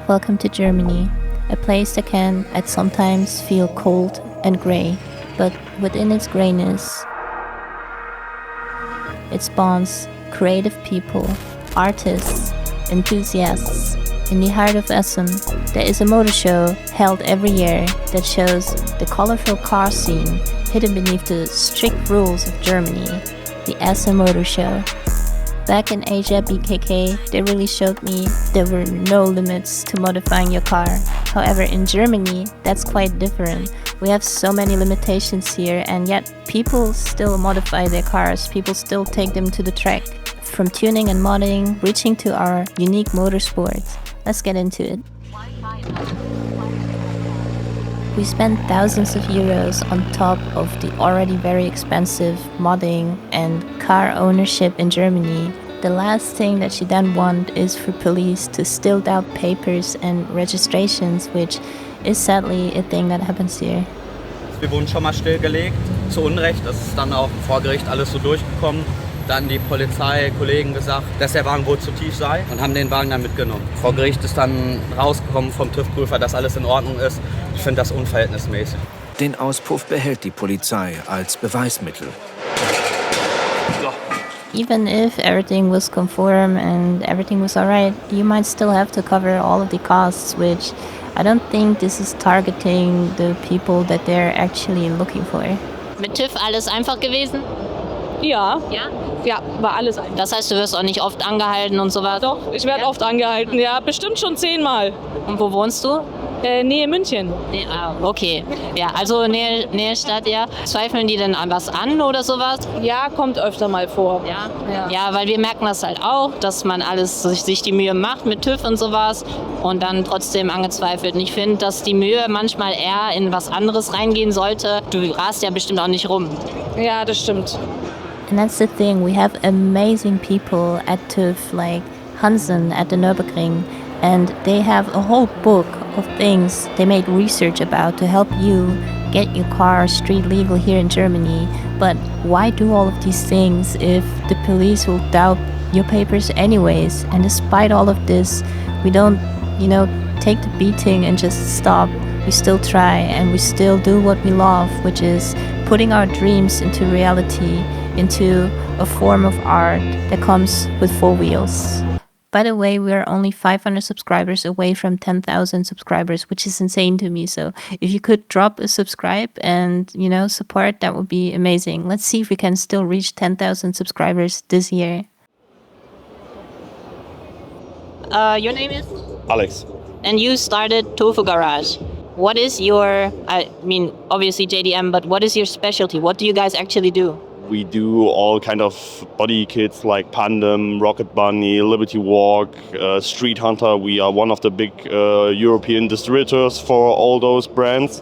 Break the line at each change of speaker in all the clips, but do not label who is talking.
Welcome to Germany, a place that can at sometimes feel cold and grey, but within its greyness, it spawns creative people, artists, enthusiasts. In the heart of Essen, there is a motor show held every year that shows the colorful car scene hidden beneath the strict rules of Germany, the Essen Motor Show. Back in Asia BKK, they really showed me there were no limits to modifying your car. However, in Germany, that's quite different. We have so many limitations here, and yet people still modify their cars. People still take them to the track. From tuning and modding, reaching to our unique motorsport. Let's get into it. We spend thousands of euros on top of the already very expensive modding and car ownership in Germany. The last thing that you then want is for police to still doubt papers and registrations, which is sadly a thing that happens here.
Wir wurden schon mal stillgelegt, zu Unrecht. Das ist dann auch vor Gericht alles so durchgekommen. Dann die Polizeikollegen gesagt, dass der Wagen wohl zu tief sei und haben den Wagen dann mitgenommen. Vor Gericht ist dann rausgekommen vom TÜV-Prüfer, dass alles in Ordnung ist. Ich finde das unverhältnismäßig.
Den Auspuff behält die Polizei als Beweismittel.
Even if everything was conform and everything was alright, you might still have to cover all of the costs, which I don't think this is targeting the people that they're actually looking for.
Mit TÜV alles einfach gewesen?
Ja.
Ja?
Ja, war alles einfach.
Das heißt, du wirst auch nicht oft angehalten und sowas?
Doch, ich werde oft angehalten, ja, bestimmt schon 10-mal.
Und wo wohnst du?
Nähe München.
Okay. Ja, also Nähe Stadt, ja. Zweifeln die denn an was an oder sowas?
Ja, kommt öfter mal vor.
Ja, weil wir merken das halt auch, dass man alles sich die Mühe macht mit TÜV und sowas und dann trotzdem angezweifelt. Und ich finde, dass die Mühe manchmal eher in was anderes reingehen sollte. Du rast ja bestimmt auch nicht rum.
Ja, das stimmt.
And that's the thing, we have amazing people at TÜV, like Hassan at the Nürburgring, and they have a whole book of things they made research about to help you get your car street legal here in Germany. But why do all of these things if the police will doubt your papers anyways? And despite all of this, we don't, take the beating and just stop. We still try and we still do what we love, which is putting our dreams into reality, into a form of art that comes with four wheels. By the way, we are only 500 subscribers away from 10,000 subscribers, which is insane to me. So if you could drop a subscribe and, support, that would be amazing. Let's see if we can still reach 10,000 subscribers this year.
Your name is?
Alex.
And you started Tofugarage. What is your, obviously JDM, but what is your specialty? What do you guys actually do?
We do all kind of body kits like Pandem, Rocket Bunny, Liberty Walk, Street Hunter. We are one of the big European distributors for all those brands.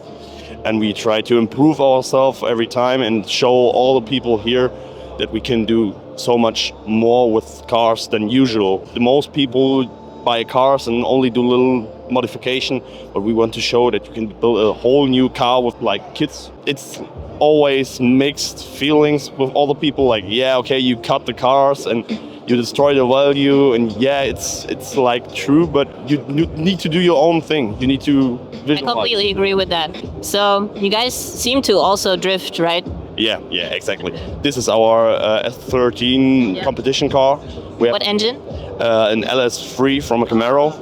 And we try to improve ourselves every time and show all the people here that we can do so much more with cars than usual. The most people buy cars and only do little modification, but we want to show that you can build a whole new car with like kits. It's always mixed feelings with all the people, like, yeah, okay, you cut the cars and you destroy the value, and yeah, it's like true, but you need to do your own thing. You need to visualize.
I completely agree with that. So you guys seem to also drift, right?
Yeah, exactly. This is our S13 competition car.
What engine?
An LS3 from a Camaro.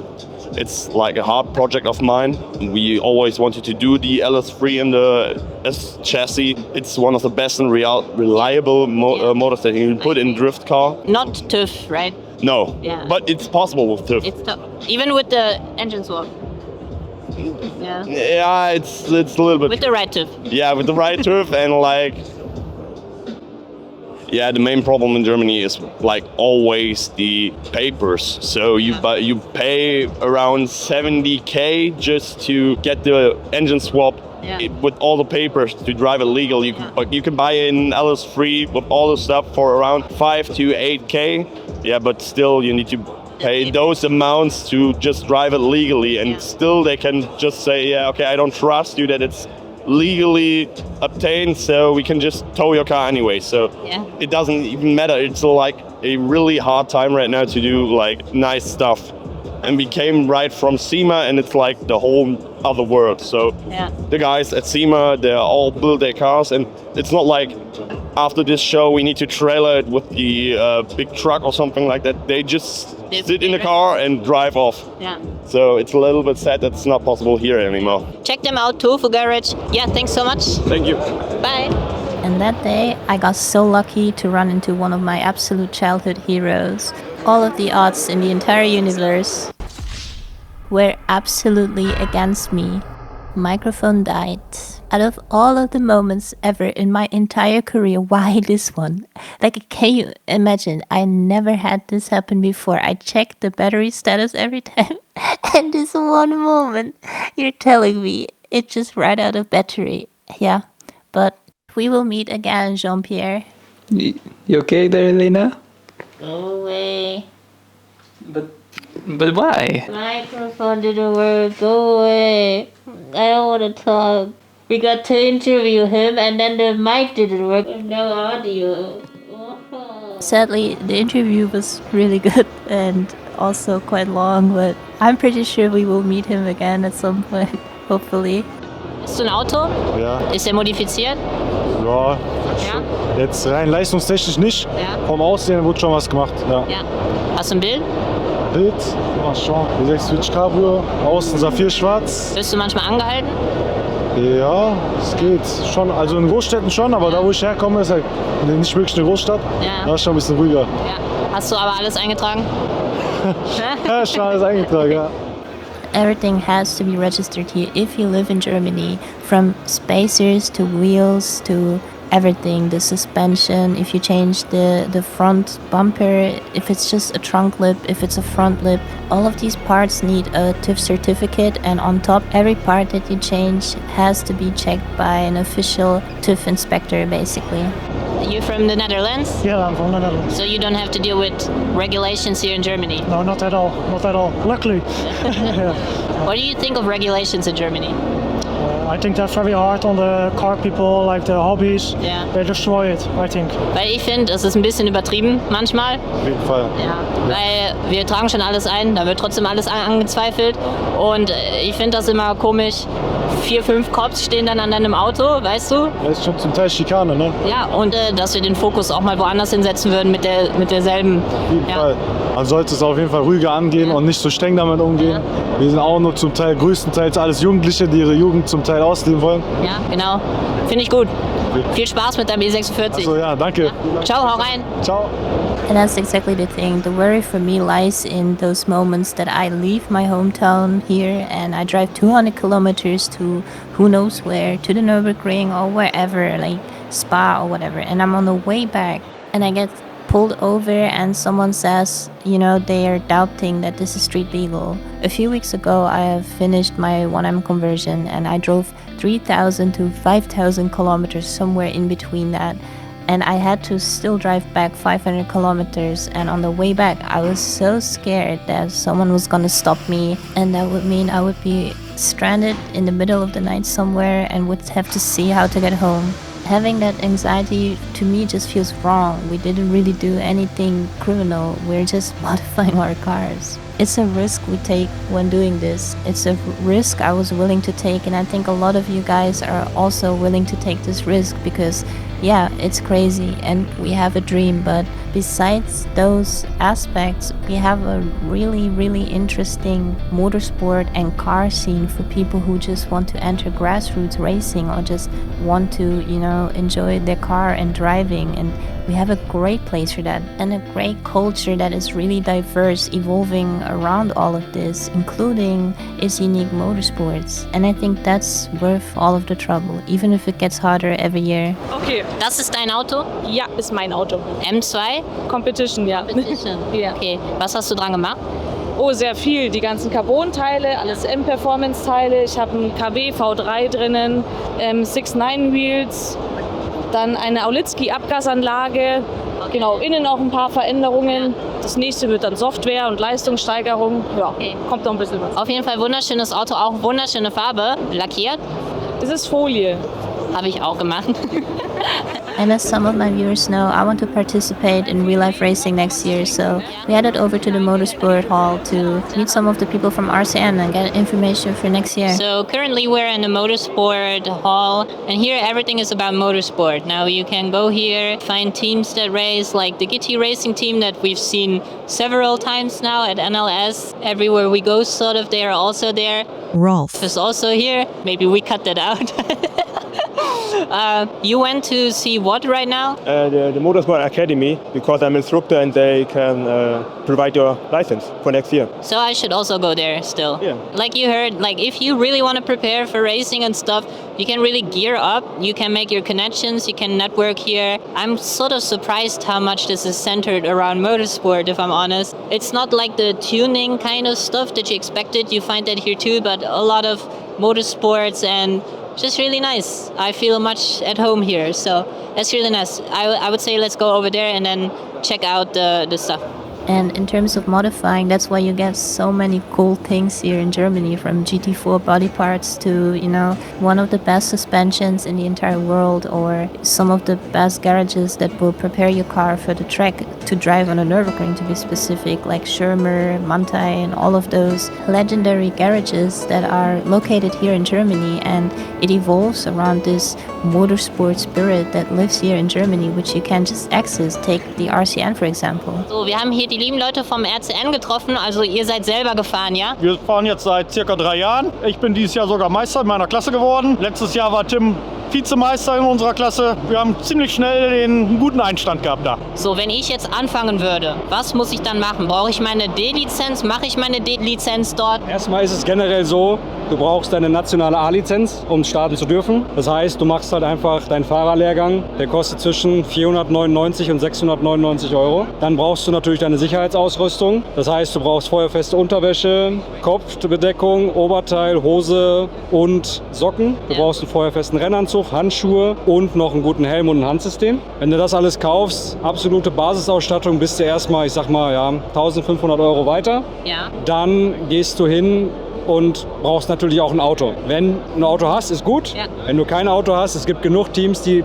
It's like a heart project of mine. We always wanted to do the LS3 in the S chassis. It's one of the best and reliable motors that you can put in drift car.
Not TÜV, right?
No, but it's possible with TÜV.
It's tough. Even with the engine swap.
Yeah, it's a little bit.
With the right TÜV.
Yeah, with the right TÜV and yeah, the main problem in Germany is like always the papers. So you pay around 70k just to get the engine swap with all the papers to drive it legal. You can buy an LS3 with all the stuff for around 5 to 8k. Yeah, but still you need to pay those amounts to just drive it legally, and still they can just say, yeah, okay, I don't trust you that it's legally obtained, so we can just tow your car anyway. So it doesn't even matter. It's like a really hard time right now to do like nice stuff. and we came right from SEMA, and it's like the whole other world. So the guys at SEMA, they all build their cars, and it's not like after this show we need to trailer it with the big truck or something like that. They just sit in the car and drive off.
Yeah.
So it's a little bit sad that it's not possible here anymore.
Check them out, Tofugarage. Yeah, thanks so much.
Thank you.
Bye.
And that day, I got so lucky to run into one of my absolute childhood heroes. All of the odds in the entire universe were absolutely against me. Microphone died. Out of all of the moments ever in my entire career, why this one? Like, can you imagine? I never had this happen before. I checked the battery status every time. And this one moment, you're telling me it just ran out of battery. Yeah, but we will meet again, Jean-Pierre.
You okay there, Elena?
Go away.
But why?
Microphone didn't work. Go away. I don't want to talk. We got to interview him and then the mic didn't work. No audio. Sadly, the interview was really good and also quite long, but I'm pretty sure we will meet him again at some point, hopefully.
Hast du ein Auto?
Ja,
Ist der modifiziert?
ja.
Ja.
Jetzt rein leistungstechnisch nicht.
Ja.
Vom Aussehen wurde schon was gemacht. Ja.
Ja. Hast du ein Bild?
Bild, mal schauen. V6 Switch Cabrio, außen Saphir schwarz.
Wirst du manchmal angehalten?
Ja, es geht schon. Also in Großstädten schon, aber da wo ich herkomme, ist halt nicht wirklich eine Großstadt.
Ja.
Da ist schon ein bisschen ruhiger.
Ja. Hast du aber alles eingetragen?
Ja, ist schon alles eingetragen, ja.
Everything has to be registered here if you live in Germany, from spacers to wheels to everything, the suspension, if you change the front bumper, if it's just a trunk lip, if it's a front lip, all of these parts need a TÜV certificate, and on top, every part that you change has to be checked by an official TÜV inspector, basically.
You from the Netherlands?
Yeah, I'm from the Netherlands.
So you don't have to deal with regulations here in Germany?
No, not at all. Not at all. Luckily. Yeah.
What do you think of regulations in Germany?
I think they're very hard on the car people, like the hobbies.
Ja.
They destroy it, I think.
Weil ich finde, es ist ein bisschen übertrieben manchmal.
Auf jeden Fall.
Ja. Weil wir tragen schon alles ein, da wird trotzdem alles angezweifelt. Und ich finde das immer komisch. 4, 5 Cops stehen dann an deinem Auto, weißt du?
Das ist schon zum Teil Schikane, ne?
Ja, und dass wir den Fokus auch mal woanders hinsetzen würden mit derselben.
Auf jeden Fall. Man sollte es auf jeden Fall ruhiger angehen und nicht so streng damit umgehen. Wir sind auch nur zum Teil, größtenteils alles Jugendliche, die ihre Jugend zum Teil ausleben wollen.
Ja, genau. Finde ich gut. Viel Spaß mit deinem E46.
Achso, ja, danke.
Ciao, hau rein.
Ciao.
And that's exactly the thing. The worry for me lies in those moments that I leave my hometown here and I drive 200 kilometers to who knows where, to the Nürburgring or wherever, like Spa or whatever. And I'm on the way back and I get pulled over and someone says, you know, they are doubting that this is street legal. A few weeks ago, I have finished my 1M conversion and I drove 3,000 to 5,000 kilometers, somewhere in between that. And I had to still drive back 500 kilometers. And on the way back, I was so scared that someone was gonna stop me. And that would mean I would be stranded in the middle of the night somewhere and would have to see how to get home. Having that anxiety to me just feels wrong. We didn't really do anything criminal. We're just modifying our cars. It's a risk we take when doing this. It's a risk I was willing to take, and I think a lot of you guys are also willing to take this risk because, yeah, it's crazy and we have a dream, but besides those aspects, we have a really, really interesting motorsport and car scene for people who just want to enter grassroots racing or just want to, you know, enjoy their car and driving. And we have a great place for that and a great culture that is really diverse, evolving around all of this, including its unique motorsports. And I think that's worth all of the trouble, even if it gets harder every year.
Okay,
Das ist dein Auto?
ja, ist mein Auto.
M2?
Competition, ja.
Competition.
Ja.
Okay, was hast du dran gemacht?
Oh, sehr viel. Die ganzen Carbon-Teile, alles M-Performance-Teile. Ich habe einen KW V3 drinnen, 6.9 Wheels, dann eine Aulitzky-Abgasanlage. Genau, innen auch ein paar Veränderungen. Das nächste wird dann Software und Leistungssteigerung. Ja, kommt noch ein bisschen was.
Auf jeden Fall wunderschönes Auto, auch wunderschöne Farbe. Lackiert?
Das ist Folie.
Habe ich auch gemacht.
And as some of my viewers know, I want to participate in real-life racing next year, so we headed over to the Motorsport Hall to meet some of the people from RCN and get information for next year.
So currently we're in the Motorsport Hall, and here everything is about motorsport. Now you can go here, find teams that race, like the GT Racing team that we've seen several times now at NLS. Everywhere we go, sort of, they are also there.
Rolf
is also here. Maybe we cut that out. You went to see what right now?
The Motorsport Academy, because I'm an instructor and they can provide your license for next year.
So I should also go there still.
Yeah.
Like you heard, like if you really want to prepare for racing and stuff, you can really gear up. You can make your connections. You can network here. I'm sort of surprised how much this is centered around motorsport, if I'm honest. It's not like the tuning kind of stuff that you expected. You find that here too, but a lot of motorsports and just really nice. I feel much at home here, so that's really nice. I would say let's go over there and then check out the stuff.
And in terms of modifying, that's why you get so many cool things here in Germany, from GT4 body parts to, you know, one of the best suspensions in the entire world, or some of the best garages that will prepare your car for the track to drive on a Nürburgring, to be specific, like Schirmer, Mantai, and all of those legendary garages that are located here in Germany. And it evolves around this motorsport spirit that lives here in Germany, which you can just access. Take the RCN, for example.
So, wir haben hier die lieben Leute vom RCN getroffen, also ihr seid selber gefahren, ja?
Wir fahren jetzt seit circa 3 Jahren. Ich bin dieses Jahr sogar Meister in meiner Klasse geworden. Letztes Jahr war Tim Vizemeister in unserer Klasse. Wir haben ziemlich schnell den guten Einstand gehabt da.
So, wenn ich jetzt anfangen würde, was muss ich dann machen? Brauche ich meine D-Lizenz? Mache ich meine D-Lizenz dort?
Erstmal ist es generell so, du brauchst deine nationale A-Lizenz, um starten zu dürfen. Das heißt, du machst halt einfach deinen Fahrerlehrgang. Der kostet zwischen 499 und 699 €. Dann brauchst du natürlich deine Sicherheitsausrüstung. Das heißt, du brauchst feuerfeste Unterwäsche, Kopfbedeckung, Oberteil, Hose und Socken. Du brauchst einen feuerfesten Rennanzug, Handschuhe und noch einen guten Helm und ein Handsystem. Wenn du das alles kaufst, absolute Basisausstattung, bist du erstmal, ich sag mal, ja, 1500 € weiter.
Ja.
Dann gehst du hin und brauchst natürlich auch ein Auto. Wenn du ein Auto hast, ist gut. Ja. Wenn du kein Auto hast, es gibt genug Teams, die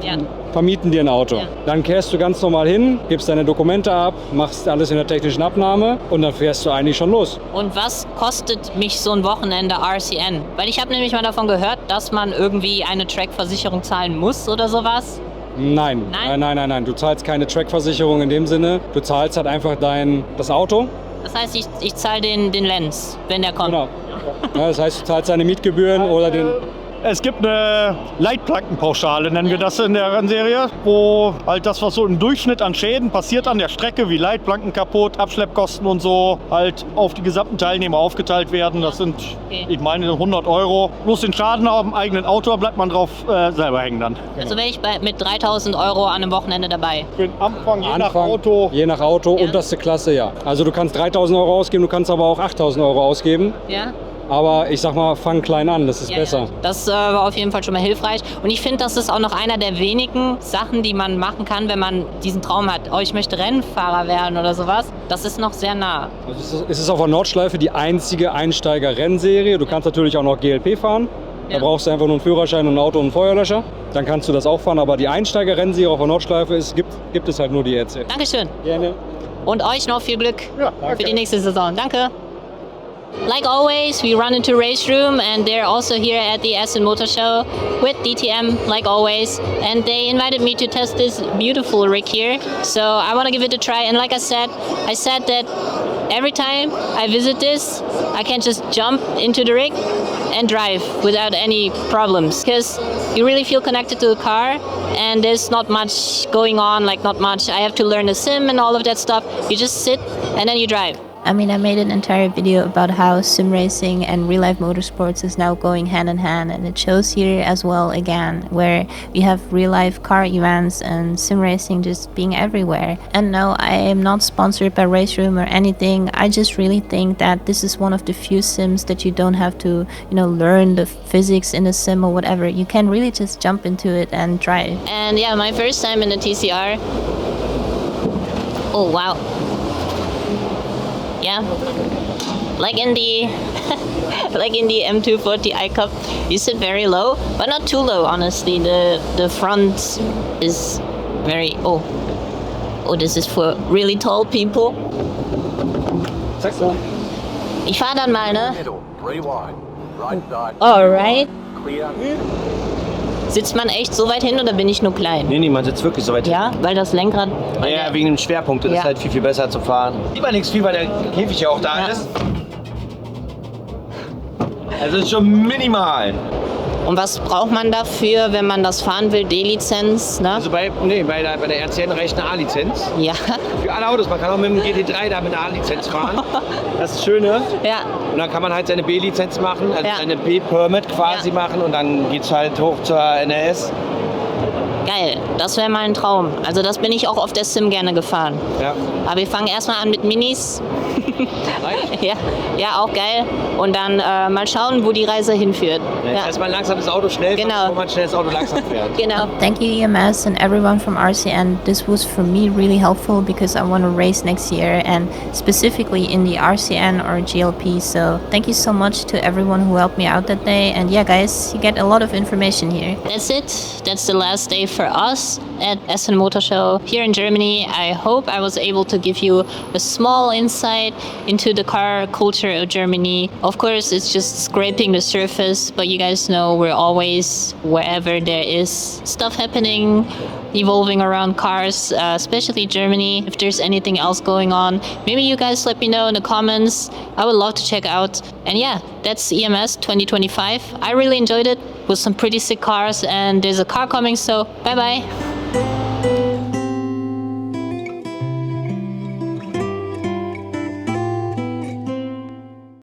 vermieten dir ein Auto. Ja. Dann kehrst du ganz normal hin, gibst deine Dokumente ab, machst alles in der technischen Abnahme und dann fährst du eigentlich schon los.
Und was kostet mich so ein Wochenende RCN? Weil ich habe nämlich mal davon gehört, dass man irgendwie eine Trackversicherung zahlen muss oder sowas.
Nein. Du zahlst keine Trackversicherung in dem Sinne. Du zahlst halt einfach das Auto.
Das heißt, ich zahle den Lenz, wenn der kommt.
Genau. Ja, das heißt, du zahlst deine Mietgebühren oder den...
Es gibt eine Leitplankenpauschale, nennen wir das in der Rennserie, wo halt das, was so im Durchschnitt an Schäden passiert an der Strecke, wie Leitplanken kaputt, Abschleppkosten und so, halt auf die gesamten Teilnehmer aufgeteilt werden. Das sind, ich meine, 100 €. Bloß den Schaden am eigenen Auto bleibt man drauf selber hängen dann.
Also wäre ich mit 3.000 € an einem Wochenende dabei?
Für den Anfang, je nach Auto.
Je nach Auto, unterste Klasse, ja. Also du kannst 3.000 € ausgeben, du kannst aber auch 8.000 € ausgeben.
Ja.
Aber ich sag mal, fang klein an, das ist besser.
Ja. Das war auf jeden Fall schon mal hilfreich. Und ich finde, das ist auch noch einer der wenigen Sachen, die man machen kann, wenn man diesen Traum hat, oh, ich möchte Rennfahrer werden oder sowas. Das ist noch sehr nah.
Also es ist auf der Nordschleife die einzige Einsteiger-Rennserie. Du kannst natürlich auch noch GLP fahren. Da brauchst du einfach nur einen Führerschein und ein Auto und einen Feuerlöscher. Dann kannst du das auch fahren. Aber die Einsteiger-Rennserie auf der Nordschleife gibt es halt nur die ERC.
Dankeschön.
Gerne.
Und euch noch viel Glück für die nächste Saison. Danke. Like always, we run into Race Room, and they're also here at the Essen Motor Show with DTM, like always. And they invited me to test this beautiful rig here. So I want to give it a try. And like I said that every time I visit this, I can just jump into the rig and drive without any problems. Because you really feel connected to the car, and there's not much going on, like not much. I have to learn the sim and all of that stuff. You just sit and then you drive.
I mean, I made an entire video about how sim racing and real-life motorsports is now going hand in hand, and it shows here as well again, where we have real-life car events and sim racing just being everywhere. And no, I am not sponsored by Race Room or anything. I just really think that this is one of the few sims that you don't have to, learn the physics in the sim or whatever. You can really just jump into it and drive.
And yeah, my first time in the TCR. Oh, wow. Yeah, like in the M240 iCup, you sit very low, but not too low. Honestly, the front is very, oh, this is for really tall people. Ich fahre dann mal, ne? Alright. Sitzt man echt so weit hin oder bin ich nur klein?
Nee, man sitzt wirklich so weit hin.
Ja, weil das Lenkrad...
Ja, wegen dem Schwerpunkt. Das ist halt viel, viel besser zu fahren. Sieht man nichts viel, weil der Käfig ja auch da ist. Also ist schon minimal.
Und was braucht man dafür, wenn man das fahren will? D-Lizenz, ne?
Also bei der RCN reicht eine A-Lizenz.
Ja.
Für alle Autos. Man kann auch mit dem GT3 da mit einer A-Lizenz fahren. Das ist das Schöne.
Ja.
Und dann kann man halt seine B-Lizenz machen, also seine B-Permit quasi machen und dann geht's halt hoch zur NRS.
Geil, das wäre mein Traum. Also das bin ich auch auf der Sim gerne gefahren.
Ja.
Aber wir fangen erstmal an mit Minis. ja, auch geil. Und dann mal schauen, wo die Reise hinführt.
Ja. Erstmal ein langsames Auto schnell fahren, bevor man schnell das Auto langsam fährt.
Genau.
Thank you EMS and everyone from RCN. This was for me really helpful because I want to race next year and specifically in the RCN or GLP. So thank you so much to everyone who helped me out that day. And yeah, guys, you get a lot of information here.
That's it. That's the last day for us at Essen Motor Show here in Germany. I hope I was able to give you a small insight into the car culture of Germany. Of course, it's just scraping the surface, but you guys know we're always wherever there is stuff happening, evolving around cars, especially Germany. If there's anything else going on, maybe you guys let me know in the comments. I would love to check out. And yeah, that's EMS 2025. I really enjoyed it with some pretty sick cars, and there's a car coming, so bye bye.